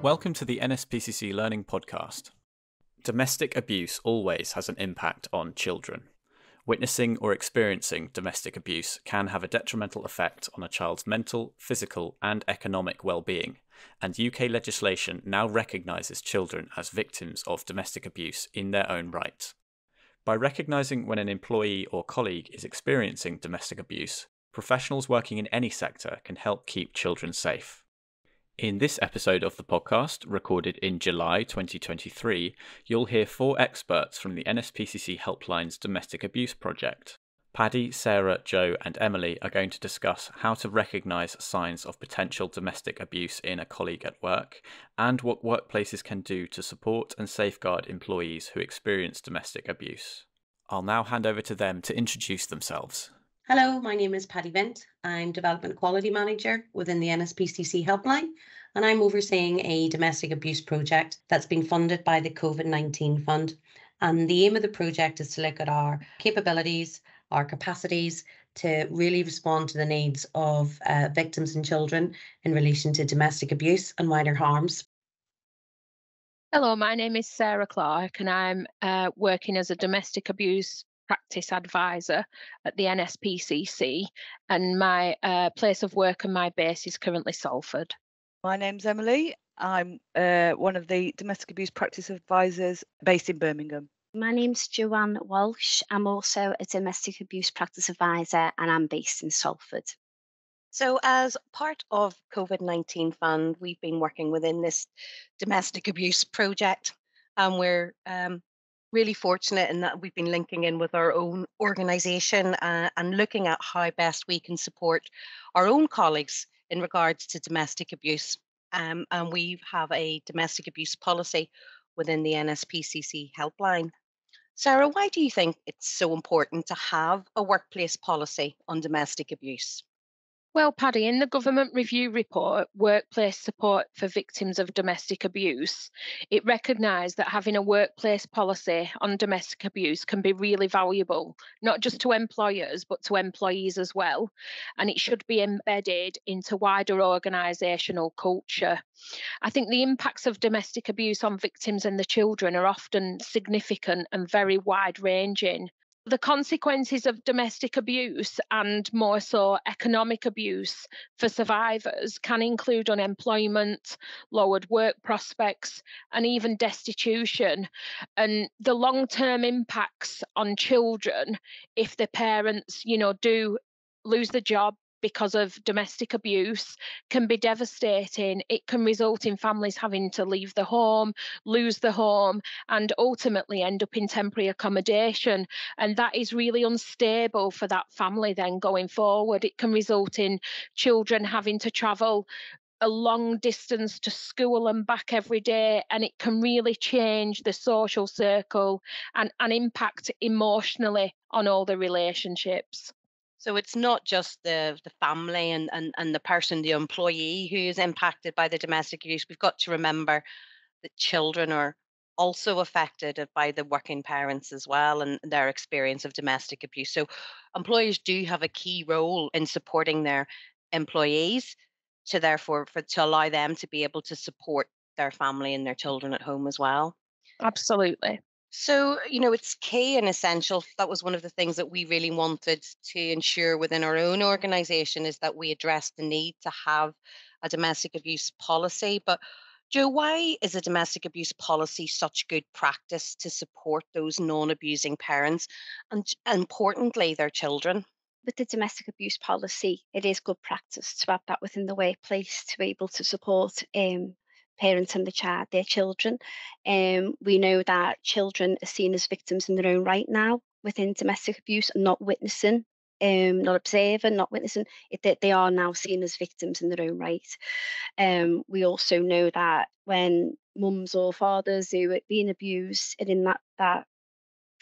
Welcome to the NSPCC Learning Podcast. Domestic abuse always has an impact on children. Witnessing or experiencing domestic abuse can have a detrimental effect on a child's mental, physical, and economic well-being, and UK legislation now recognises children as victims of domestic abuse in their own right. By recognising when an employee or colleague is experiencing domestic abuse, professionals working in any sector can help keep children safe. In this episode of the podcast, recorded in July 2023, you'll hear 4 experts from the NSPCC Helpline's Domestic Abuse Project. Paddy, Sarah, Joe and Emily are going to discuss how to recognise signs of potential domestic abuse in a colleague at work, and what workplaces can do to support and safeguard employees who experience domestic abuse. I'll now hand over to them to introduce themselves. Hello, my name is Paddy Bent. I'm Development Quality Manager within the NSPCC Helpline, and I'm overseeing a domestic abuse project that's been funded by the COVID-19 Fund. And the aim of the project is to look at our capabilities, our capacities to really respond to the needs of victims and children in relation to domestic abuse and wider harms. Hello, my name is Sarah Clark, and I'm working as a domestic abuse practice advisor at the NSPCC, and my place of work and my base is currently Salford. My name's Emily. I'm one of the domestic abuse practice advisors based in Birmingham. My name's Joanne Walsh. I'm also a domestic abuse practice advisor and I'm based in Salford. So as part of COVID-19 Fund, we've been working within this domestic abuse project, and we're really fortunate in that we've been linking in with our own organisation and looking at how best we can support our own colleagues in regards to domestic abuse. And we have a domestic abuse policy within the NSPCC Helpline. Sarah, why do you think it's so important to have a workplace policy on domestic abuse? Well, Paddy, in the government review report, Workplace Support for Victims of Domestic Abuse, it recognised that having a workplace policy on domestic abuse can be really valuable, not just to employers, but to employees as well. And it should be embedded into wider organisational culture. I think the impacts of domestic abuse on victims and the children are often significant and very wide-ranging. The consequences of domestic abuse, and more so economic abuse for survivors, can include unemployment, lowered work prospects, and even destitution. And the long-term impacts on children, if the parents, do lose the job because of domestic abuse, can be devastating. It can result in families having to leave the home, lose the home, and ultimately end up in temporary accommodation. And that is really unstable for that family then going forward. It can result in children having to travel a long distance to school and back every day, and it can really change the social circle and impact emotionally on all the relationships. So it's not just the family and the person, the employee who is impacted by the domestic abuse. We've got to remember that children are also affected by the working parents as well and their experience of domestic abuse. So employers do have a key role in supporting their employees to allow them to be able to support their family and their children at home as well. Absolutely. So, it's key and essential. That was one of the things that we really wanted to ensure within our own organisation, is that we address the need to have a domestic abuse policy. But Joe, why is a domestic abuse policy such good practice to support those non-abusing parents and importantly, their children? With the domestic abuse policy, it is good practice to have that within the workplace to be able to support parents and their children. We know that children are seen as victims in their own right now within domestic abuse, and not witnessing, not observing, not witnessing. They are now seen as victims in their own right. We also know that when mums or fathers who are being abused and in that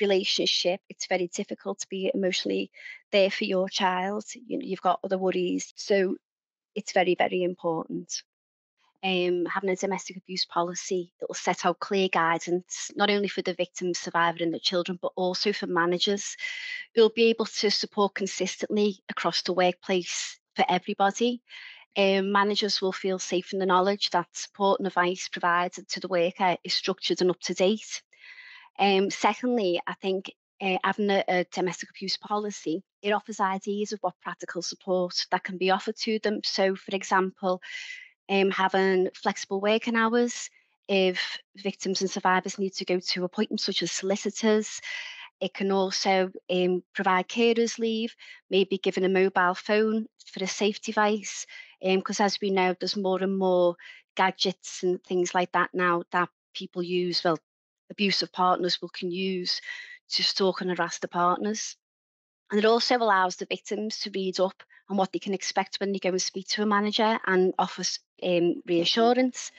relationship, it's very difficult to be emotionally there for your child. You've got other worries. So it's very, very important. Having a domestic abuse policy that will set out clear guidance, not only for the victim, survivor and the children, but also for managers who'll be able to support consistently across the workplace for everybody. Managers will feel safe in the knowledge that support and advice provided to the worker is structured and up to date. Secondly, I think having a domestic abuse policy, it offers ideas of what practical support that can be offered to them. So, for example, having flexible working hours, if victims and survivors need to go to appointments such as solicitors. It can also provide carers leave, maybe giving a mobile phone for a safe device, because as we know, there's more and more gadgets and things like that now that people use, well, abusive partners can use to stalk and harass the partners. And it also allows the victims to read up on what they can expect when they go and speak to a manager and offers reassurance.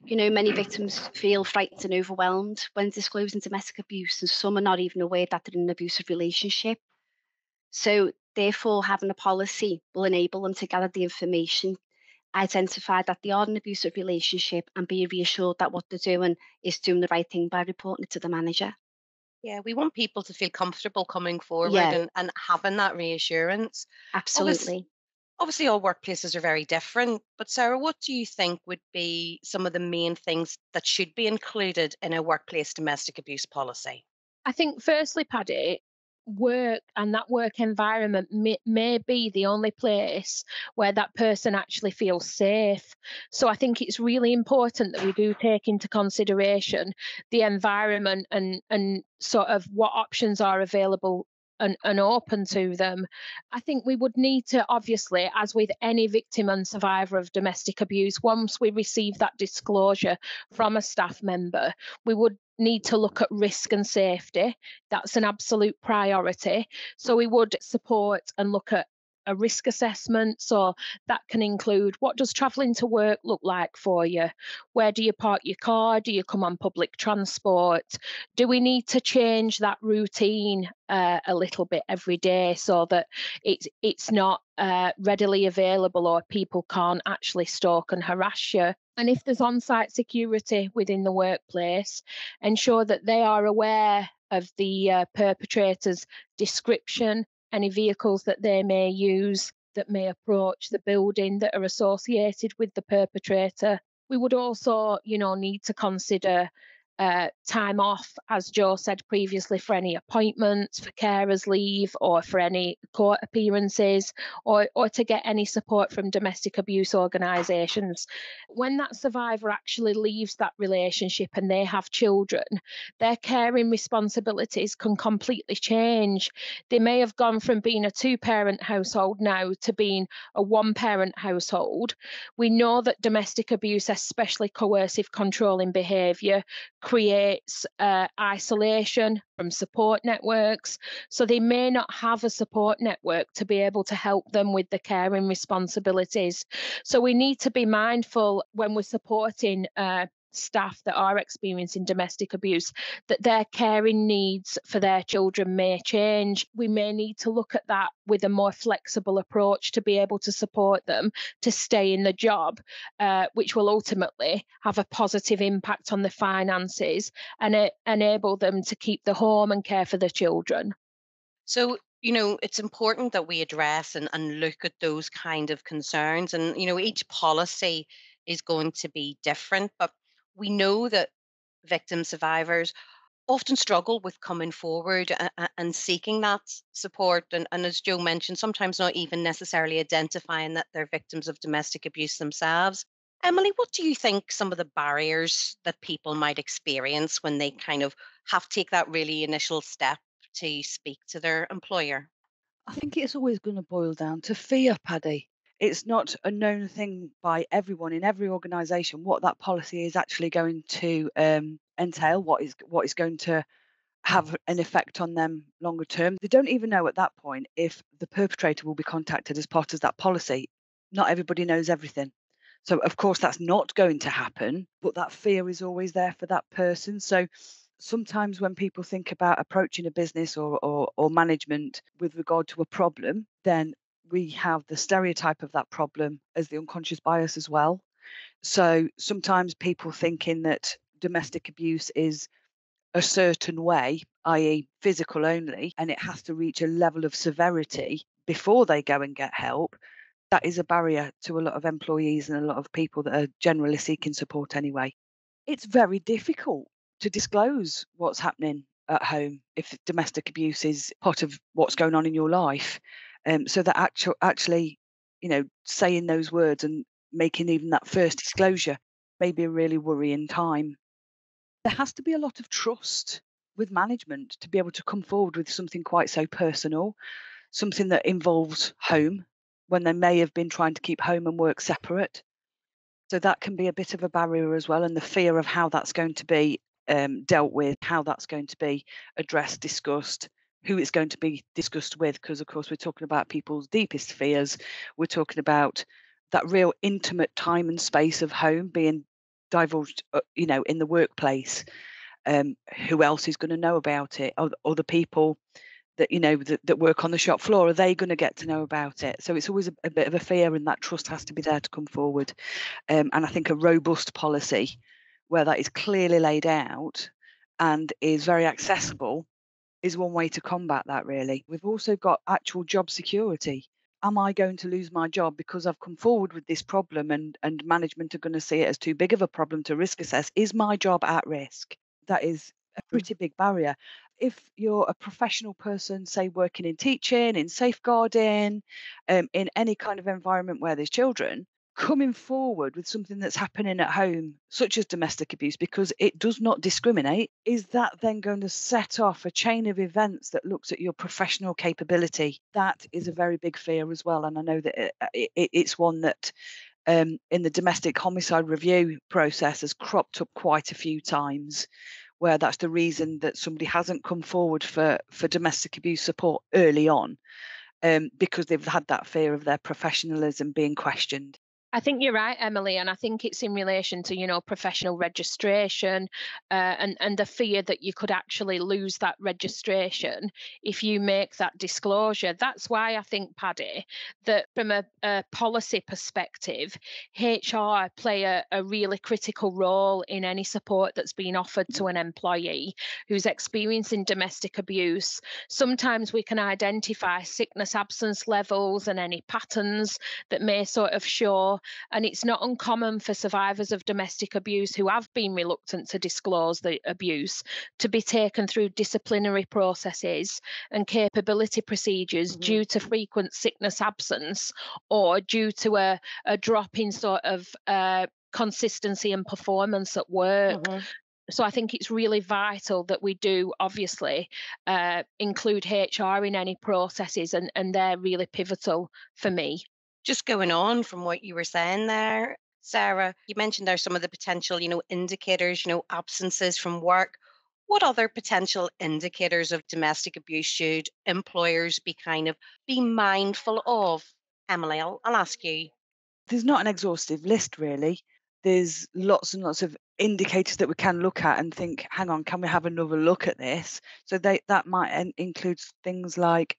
You know, many victims feel frightened and overwhelmed when disclosing domestic abuse, and some are not even aware that they're in an abusive relationship. So, therefore, having a policy will enable them to gather the information, identify that they are in an abusive relationship, and be reassured that what they're doing is doing the right thing by reporting it to the manager. Yeah, we want people to feel comfortable coming forward Yeah, and having that reassurance. absolutely. Obviously, all workplaces are very different, but Sarah, what do you think would be some of the main things that should be included in a workplace domestic abuse policy? I think, firstly, Paddy, work and that work environment may be the only place where that person actually feels safe. So I think it's really important that we do take into consideration the environment and sort of what options are available and open to them. I think we would need to, obviously, as with any victim and survivor of domestic abuse, once we receive that disclosure from a staff member, we would need to look at risk and safety. That's an absolute priority. So we would support and look at a risk assessment. So that can include, what does travelling to work look like for you? Where do you park your car? Do you come on public transport? Do we need to change that routine a little bit every day so that it's not readily available, or people can't actually stalk and harass you? And if there's on-site security within the workplace, ensure that they are aware of the perpetrator's description, any vehicles that they may use that may approach the building that are associated with the perpetrator. We would also, need to consider time off, as Joe said previously, for any appointments, for carers leave, or for any court appearances, or to get any support from domestic abuse organisations. When that survivor actually leaves that relationship and they have children, their caring responsibilities can completely change. They may have gone from being a two-parent household now to being a one-parent household. We know that domestic abuse, especially coercive controlling behaviour, creates isolation from support networks. So they may not have a support network to be able to help them with the caring responsibilities. So we need to be mindful when we're supporting staff that are experiencing domestic abuse, that their caring needs for their children may change. We may need to look at that with a more flexible approach to be able to support them to stay in the job, which will ultimately have a positive impact on the finances and enable them to keep the home and care for the children. So, it's important that we address and look at those kind of concerns. And, each policy is going to be different, but we know that victim survivors often struggle with coming forward and seeking that support. And as Joe mentioned, sometimes not even necessarily identifying that they're victims of domestic abuse themselves. Emily, what do you think some of the barriers that people might experience when they kind of have to take that really initial step to speak to their employer? I think it's always going to boil down to fear, Paddy. It's not a known thing by everyone in every organisation what that policy is actually going to entail, what is going to have an effect on them longer term. They don't even know at that point if the perpetrator will be contacted as part of that policy. Not everybody knows everything. So, of course, that's not going to happen, but that fear is always there for that person. So sometimes when people think about approaching a business or management with regard to a problem, then we have the stereotype of that problem as the unconscious bias as well. So sometimes people thinking that domestic abuse is a certain way, i.e. physical only, and it has to reach a level of severity before they go and get help, That is a barrier to a lot of employees and a lot of people that are generally seeking support anyway. It's very difficult to disclose what's happening at home if domestic abuse is part of what's going on in your life. So that actually, saying those words and making even that first disclosure may be a really worrying time. There has to be a lot of trust with management to be able to come forward with something quite so personal, something that involves home when they may have been trying to keep home and work separate. So that can be a bit of a barrier as well, and the fear of how that's going to be dealt with, how that's going to be addressed, discussed, who it's going to be discussed with, because of course we're talking about people's deepest fears. We're talking about that real intimate time and space of home being divulged, in the workplace. Who else is going to know about it? Other people that that work on the shop floor, are they going to get to know about it? So it's always a bit of a fear, and that trust has to be there to come forward. And I think a robust policy where that is clearly laid out and is very accessible is one way to combat that, really. We've also got actual job security. Am I going to lose my job because I've come forward with this problem and management are going to see it as too big of a problem to risk assess? Is my job at risk? That is a pretty big barrier. If you're a professional person, say working in teaching, in safeguarding, in any kind of environment where there's children, coming forward with something that's happening at home, such as domestic abuse, because it does not discriminate, is that then going to set off a chain of events that looks at your professional capability? That is a very big fear as well. And I know that it's one that in the domestic homicide review process has cropped up quite a few times, where that's the reason that somebody hasn't come forward for domestic abuse support early on, because they've had that fear of their professionalism being questioned. I think you're right, Emily, and I think it's in relation to, professional registration and the fear that you could actually lose that registration if you make that disclosure. That's why I think, Paddy, that from a policy perspective, HR play a really critical role in any support that's being offered to an employee who's experiencing domestic abuse. Sometimes we can identify sickness absence levels and any patterns that may sort of show. And it's not uncommon for survivors of domestic abuse who have been reluctant to disclose the abuse to be taken through disciplinary processes and capability procedures due to frequent sickness absence or due to a drop in sort of consistency and performance at work. So I think it's really vital that we do obviously include HR in any processes, and they're really pivotal for me. Just going on from what you were saying there, Sarah, you mentioned there some of the potential, indicators, absences from work. What other potential indicators of domestic abuse should employers be mindful of? Emily, I'll ask you. There's not an exhaustive list, really. There's lots and lots of indicators that we can look at and think, hang on, can we have another look at this? So that might include things like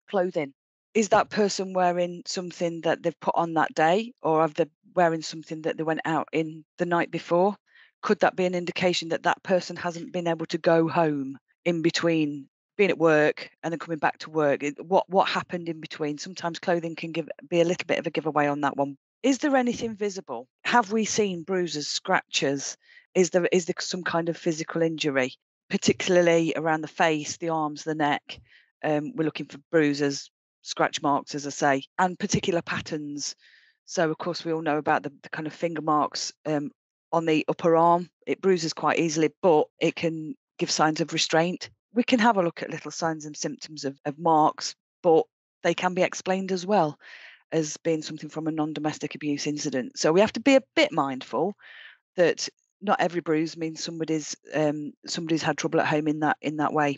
clothing. Is that person wearing something that they've put on that day, or are they wearing something that they went out in the night before? Could that be an indication that that person hasn't been able to go home in between being at work and then coming back to work? What happened in between? Sometimes clothing can be a little bit of a giveaway on that one. Is there anything visible? Have we seen bruises, scratches? Is there some kind of physical injury, particularly around the face, the arms, the neck? We're looking for bruises, scratch marks, as I say, and particular patterns. So, of course, we all know about the kind of finger marks on the upper arm. It bruises quite easily, but it can give signs of restraint. We can have a look at little signs and symptoms of marks, but they can be explained as well as being something from a non-domestic abuse incident. So we have to be a bit mindful that not every bruise means somebody's had trouble at home in that way.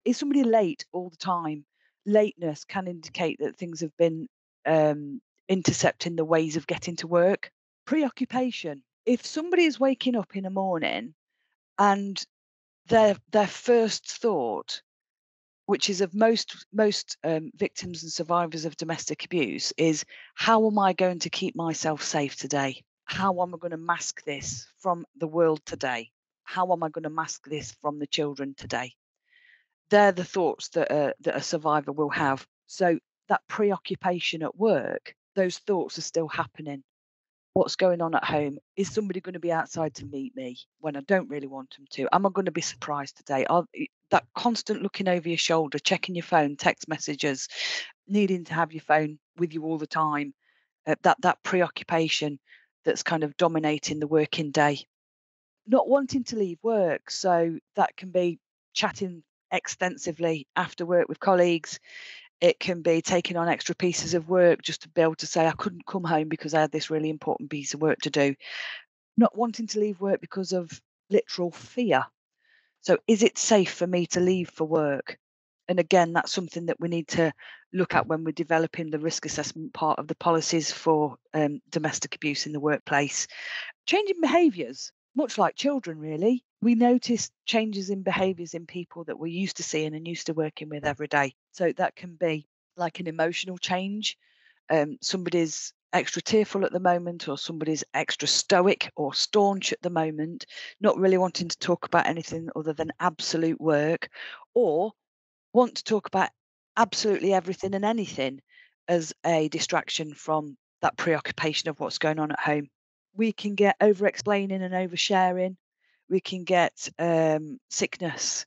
Is somebody late all the time? Lateness can indicate that things have been intercepting the ways of getting to work. Preoccupation. If somebody is waking up in the morning and their first thought, which is of most victims and survivors of domestic abuse, is how am I going to keep myself safe today? How am I going to mask this from the world today? How am I going to mask this from the children today? They're the thoughts that a survivor will have. So that preoccupation at work those thoughts are still happening. What's going on at home? Is somebody going to be outside to meet me when I don't really want them to? Am I going to be surprised today? That constant looking over your shoulder, checking your phone, text messages, needing to have your phone with you all the time, that preoccupation that's kind of dominating the working day. Not wanting to leave work, so that can be chatting extensively after work with colleagues. It can be taking on extra pieces of work just to be able to say I couldn't come home because I had this really important piece of work to do. Not wanting to leave work because of literal fear. So is it safe for me to leave for work? And again, that's something that we need to look at when we're developing the risk assessment part of the policies for domestic abuse in the workplace. Changing behaviours, much like children, really. We notice changes in behaviours in people that we're used to seeing and used to working with every day. So that can be like an emotional change. Somebody's extra tearful at the moment, or somebody's extra stoic or staunch at the moment, not really wanting to talk about anything other than absolute work, or want to talk about absolutely everything and anything as a distraction from that preoccupation of what's going on at home. We can get over explaining and oversharing. We can get sickness,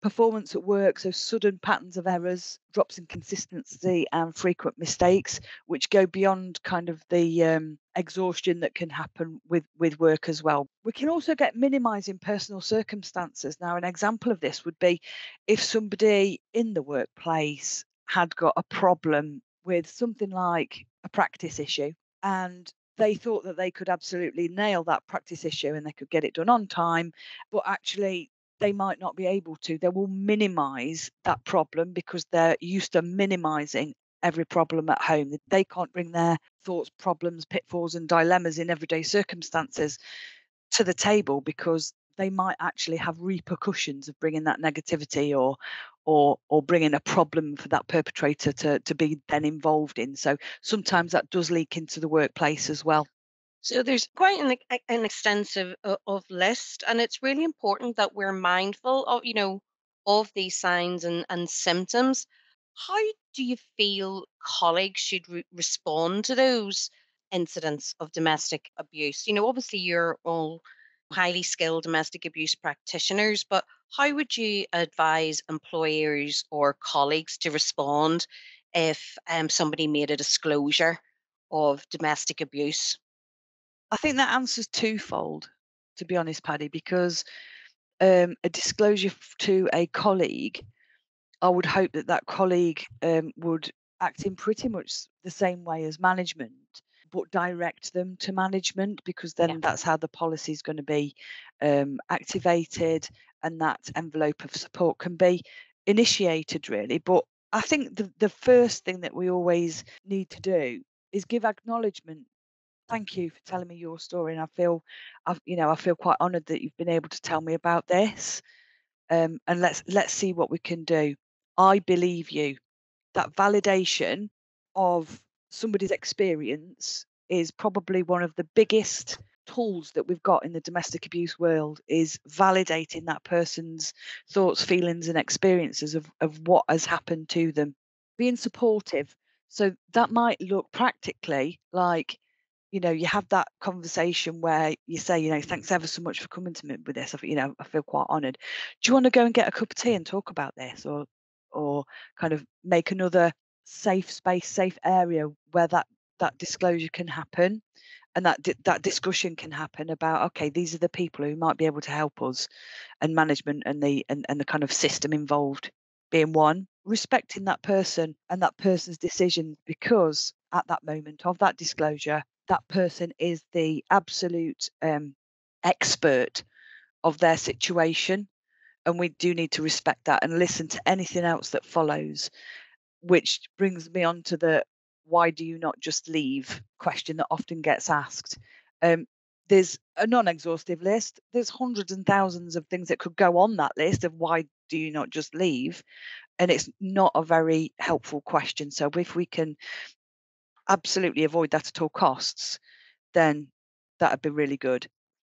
performance at work, so sudden patterns of errors, drops in consistency and frequent mistakes, which go beyond kind of the exhaustion that can happen with work as well. We can also get minimising personal circumstances. Now, an example of this would be if somebody in the workplace had got a problem with something like a practice issue, and they thought that they could absolutely nail that practice issue and they could get it done on time, but actually they might not be able to. They will minimise that problem because they're used to minimising every problem at home. They can't bring their thoughts, problems, pitfalls and dilemmas in everyday circumstances to the table because they might actually have repercussions of bringing that negativity or bringing a problem for that perpetrator to be then involved in. So sometimes that does leak into the workplace as well. So there's quite an extensive of list, and it's really important that we're mindful of, of these signs and symptoms. How do you feel colleagues should respond to those incidents of domestic abuse? Obviously you're all highly skilled domestic abuse practitioners, but how would you advise employers or colleagues to respond if somebody made a disclosure of domestic abuse? I think that answer's twofold, to be honest, Paddy, because a disclosure to a colleague, I would hope that that colleague would act in pretty much the same way as management, but direct them to management, because then that's how the policy is going to be activated and that envelope of support can be initiated, really. But I think the first thing that we always need to do is give acknowledgement. Thank you for telling me your story, and I feel quite honoured that you've been able to tell me about this. And let's see what we can do. I believe you. That validation of somebody's experience is probably one of the biggest tools that we've got in the domestic abuse world, is validating that person's thoughts, feelings, and experiences of what has happened to them. Being supportive. So that might look practically like, you have that conversation where you say, thanks ever so much for coming to me with this. I feel quite honoured. Do you want to go and get a cup of tea and talk about this, or kind of make another safe space, safe area where that disclosure can happen, and that discussion can happen about, okay, these are the people who might be able to help us, and management and the kind of system involved being one, respecting that person and that person's decision, because at that moment of that disclosure, that person is the absolute expert of their situation, and we do need to respect that and listen to anything else that follows, which brings me on to the why do you not just leave question that often gets asked. There's a non-exhaustive list. There's hundreds and thousands of things that could go on that list of why do you not just leave, and it's not a very helpful question. So if we can absolutely avoid that at all costs, then that'd be really good.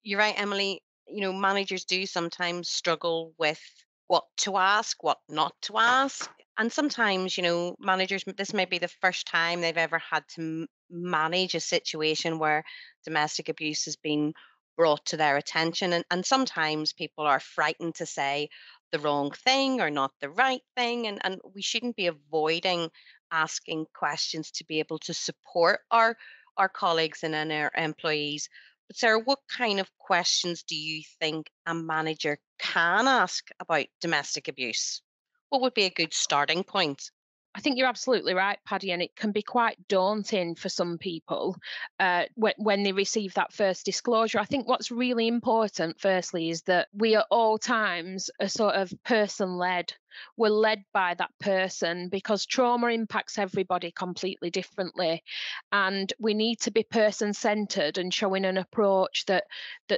You're right, Emily. Managers do sometimes struggle with what to ask, what not to ask. And sometimes, managers, this may be the first time they've ever had to manage a situation where domestic abuse has been brought to their attention. And sometimes people are frightened to say the wrong thing or not the right thing. And we shouldn't be avoiding asking questions to be able to support our colleagues and our employees. But Sarah, what kind of questions do you think a manager can ask about domestic abuse? What would be a good starting point? I think you're absolutely right, Paddy, and it can be quite daunting for some people when they receive that first disclosure. I think what's really important, firstly, is that we at all times are sort of person-led. We're led by that person because trauma impacts everybody completely differently. And we need to be person-centred and showing an approach that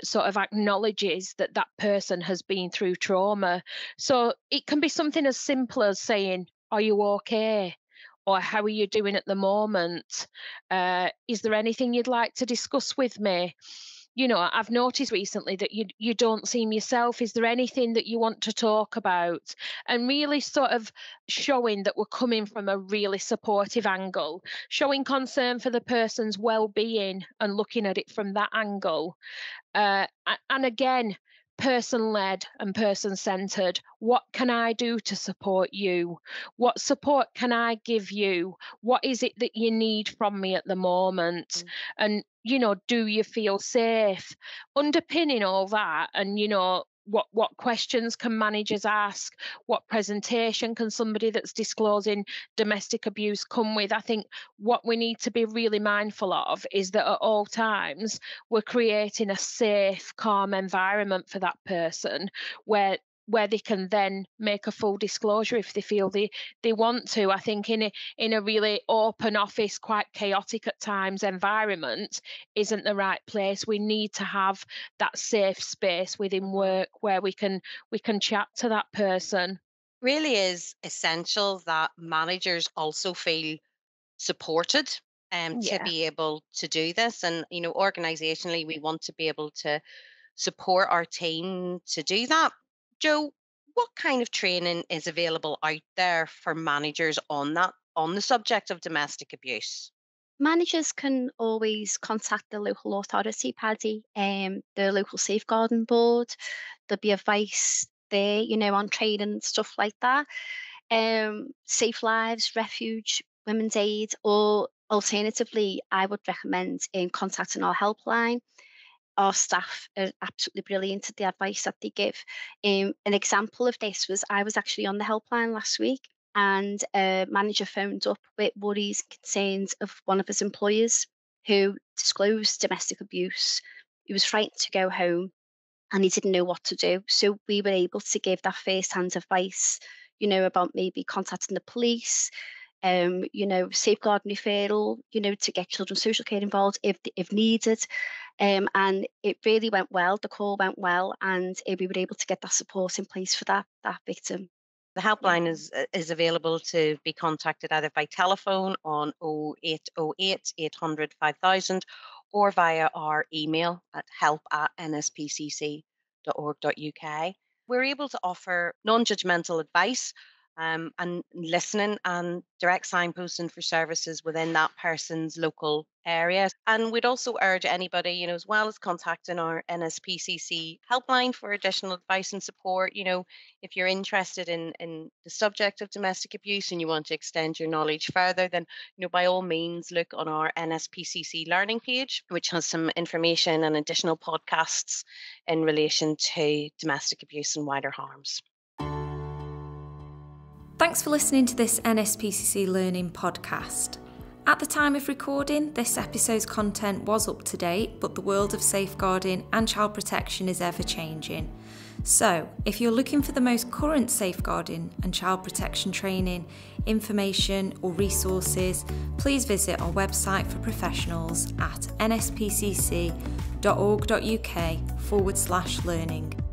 sort of acknowledges that that person has been through trauma. So it can be something as simple as saying, "Are you okay?" Or "How are you doing at the moment? Is there anything you'd like to discuss with me? I've noticed recently that you don't seem yourself. Is there anything that you want to talk about?" And really sort of showing that we're coming from a really supportive angle, showing concern for the person's well-being and looking at it from that angle. And again, person-led and person-centered. What can I do to support you? What support can I give you? What is it that you need from me at the moment? And, do you feel safe? Underpinning all that and, what questions can managers ask? What presentation can somebody that's disclosing domestic abuse come with? I think what we need to be really mindful of is that at all times we're creating a safe, calm environment for that person where they can then make a full disclosure if they feel they want to. I think in a really open office, quite chaotic at times environment isn't the right place. We need to have that safe space within work where we can chat to that person. Really is essential that managers also feel supported to be able to do this. And, organisationally, we want to be able to support our team to do that. Jo, what kind of training is available out there for managers on the subject of domestic abuse? Managers can always contact the local authority, Paddy, the local safeguarding board. There'll be advice there, on training and stuff like that. Safe Lives, Refuge, Women's Aid, or alternatively, I would recommend contacting our helpline. Our staff are absolutely brilliant at the advice that they give. An example of this was I was actually on the helpline last week, and a manager phoned up with worries and concerns of one of his employers who disclosed domestic abuse. He was frightened to go home and he didn't know what to do. So we were able to give that first-hand advice, about maybe contacting the police, safeguarding referral, to get children's social care involved if needed. And it really went well. The call went well, and we were able to get that support in place for that victim. The helpline is available to be contacted either by telephone on 0808 800 5000 or via our email at help@nspcc.org.uk. We're able to offer non-judgmental advice and listening and direct signposting for services within that person's local area. And we'd also urge anybody, as well as contacting our NSPCC helpline for additional advice and support. If you're interested in the subject of domestic abuse and you want to extend your knowledge further, then, by all means, look on our NSPCC Learning page, which has some information and additional podcasts in relation to domestic abuse and wider harms. Thanks for listening to this NSPCC Learning Podcast. At the time of recording, this episode's content was up to date, but the world of safeguarding and child protection is ever changing. So, if you're looking for the most current safeguarding and child protection training, information or resources, please visit our website for professionals at nspcc.org.uk/learning.